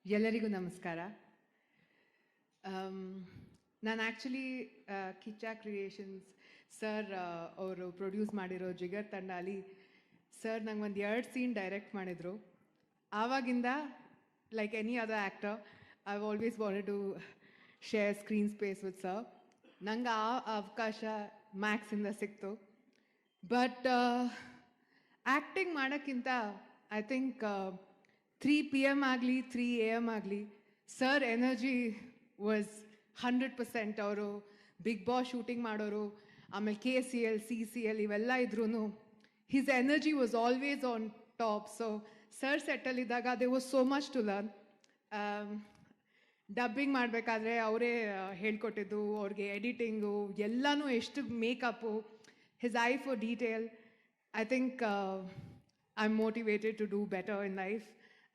ಎಲ್ಲರಿಗೂ ನಮಸ್ಕಾರ. ನಾನು ಆ್ಯಕ್ಚುಲಿ ಕಿಚ್ಚಾ ಕ್ರಿಯೇಷನ್ಸ್ ಸರ್ ಅವರು ಪ್ರೊಡ್ಯೂಸ್ ಮಾಡಿರೋ ಜಿಗರ್ ತಂಡ ಅಲ್ಲಿ ಸರ್ ನಂಗೆ ಒಂದು 2 ಸೀನ್ ಡೈರೆಕ್ಟ್ ಮಾಡಿದರು. ಆವಾಗಿಂದ like any other actor I always wanted to share screen space with sir. ನಂಗೆ ಆ ಅವಕಾಶ ಮ್ಯಾಕ್ಸಿಂದ ಸಿಕ್ತು. ಬಟ್ ಆ್ಯಕ್ಟಿಂಗ್ ಮಾಡೋಕ್ಕಿಂತ ಐ ಥಿಂಕ್ 3 PM ಆಗಲಿ 3 AM ಆಗಲಿ ಸರ್ ಎನರ್ಜಿ ವಾಸ್ 100%. ಅವರು ಬಿಗ್ ಬಾಸ್ ಶೂಟಿಂಗ್ ಮಾಡೋರು, ಆಮೇಲೆ KCL CCL ಇವೆಲ್ಲ ಇದ್ರೂ his energy was always on top. So sir ಸೆಟ್ಟಲ್ಲಿದ್ದಾಗ they was so much to learn. Dubbing ಮಾಡಬೇಕಾದ್ರೆ ಅವರೇ ಹೇಳ್ಕೊಟ್ಟಿದ್ದು, ಅವ್ರಿಗೆ ಎಡಿಟಿಂಗು ಎಲ್ಲನೂ, ಎಷ್ಟು makeup, his eye for detail. I think I'm motivated to do better in life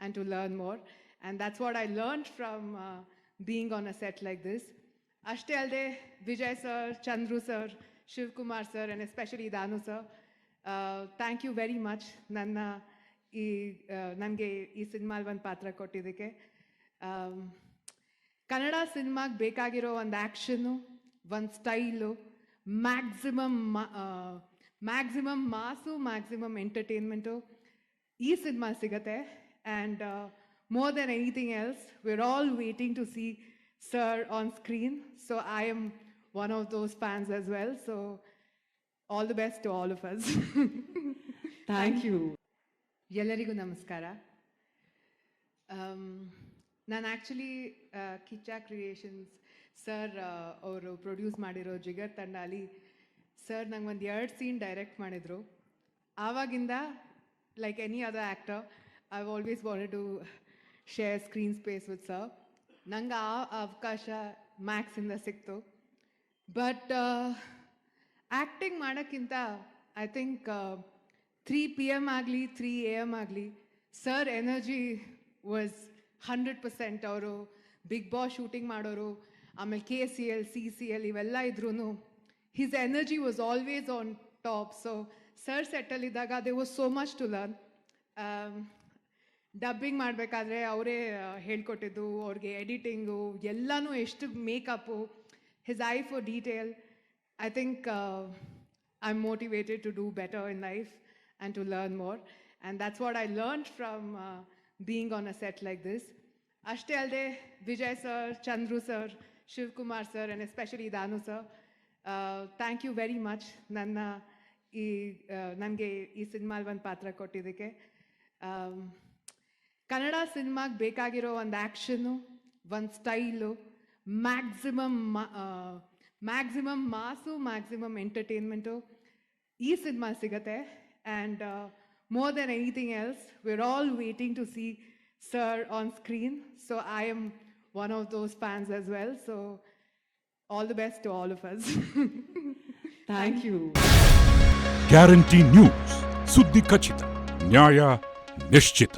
and to learn more, and that's what I learned from being on a set like this. Ashte alde Vijay sir, Chandru sir, Shiv Kumar sir, and especially Danu sir, thank you very much nanna nange ee cinema alli ಒಂದು ಪಾತ್ರ ಕೊಟ್ಟಿದ್ದಕ್ಕೆ. ಕನ್ನಡ ಸಿನಿಮಾಗೆ ಬೇಕಾಗಿರೋ ಒಂದು action, ಒಂದು style, maximum ಮಾಸು, maximum entertainment ಈ cinema ಸಿಗುತ್ತೆ. And more than anything else we're all waiting to see sir on screen. So I am one of those fans as well. So all the best to all of us. Thank you. ಎಲ್ಲರಿಗೂ ನಮಸ್ಕಾರ. ನಾನು actually Kichcha creations sir ಅವರು produce ಮಾಡಿರೋ ಜಿಗರ್ ತಂಡ ಅಲ್ಲಿ sir ನಂಗೆ ಒಂದು 2 scene direct ಮಾಡಿದರು. ಆವಾಗಿಂದ like any other actor I always wanted to share screen space with sir. ನಂಗೆ ಆ ಅವಕಾಶ ಮ್ಯಾಕ್ಸಿಂದ ಸಿಕ್ತು. ಬಟ್ ಆ್ಯಕ್ಟಿಂಗ್ ಮಾಡೋಕ್ಕಿಂತ ಐ ಥಿಂಕ್ 3 PM ಆಗಲಿ 3 AM ಆಗಲಿ ಸರ್ ಎನರ್ಜಿ ವಾಸ್ 100%. ಅವರು ಬಿಗ್ ಬಾಸ್ ಶೂಟಿಂಗ್ ಮಾಡೋರು, ಆಮೇಲೆ KCL CCL ಇವೆಲ್ಲ ಇದ್ರೂ his energy was always on top. So sir ಸೆಟ್ಟಲ್ಲಿದ್ದಾಗ they was so much to learn. Dubbing ಮಾಡಬೇಕಾದ್ರೆ ಅವರೇ ಹೇಳ್ಕೊಟ್ಟಿದ್ದು, ಅವ್ರಿಗೆ ಎಡಿಟಿಂಗು ಎಲ್ಲನೂ, ಎಷ್ಟು makeup, his eye for detail. I think I am motivated to do better in life and to learn more, and that's what I learned from being on a set like this. ಅಷ್ಟೇ ಅಲ್ಲದೆ Vijay sir, Chandru sir, Shiv Kumar sir, and especially ದಾನು sir, thank you very much ನನಗೆ ಈ ಸಿನಿಮಾಲ್ಲಿ ಒಂದು ಪಾತ್ರ ಕೊಟ್ಟಿದ್ದಕ್ಕೆ. ಕನ್ನಡ ಸಿನಿಮಾಗೆ ಬೇಕಾಗಿರೋ ಒಂದು ಆ್ಯಕ್ಷನ್ನು, ಒಂದು ಸ್ಟೈಲು, ಮ್ಯಾಕ್ಸಿಮಮ್ ಮಾಸು, ಮ್ಯಾಕ್ಸಿಮಮ್ ಎಂಟರ್ಟೈನ್ಮೆಂಟು ಈ ಸಿನಿಮಾ ಸಿಗುತ್ತೆ. And more than anything else we're all waiting to see sir on screen. So I am one of those fans as well. So all the best to all of us. Thank you. Guarantee news, ಸುದ್ದಿ ಖಚಿತ, ನ್ಯಾಯ ನಿಶ್ಚಿತ.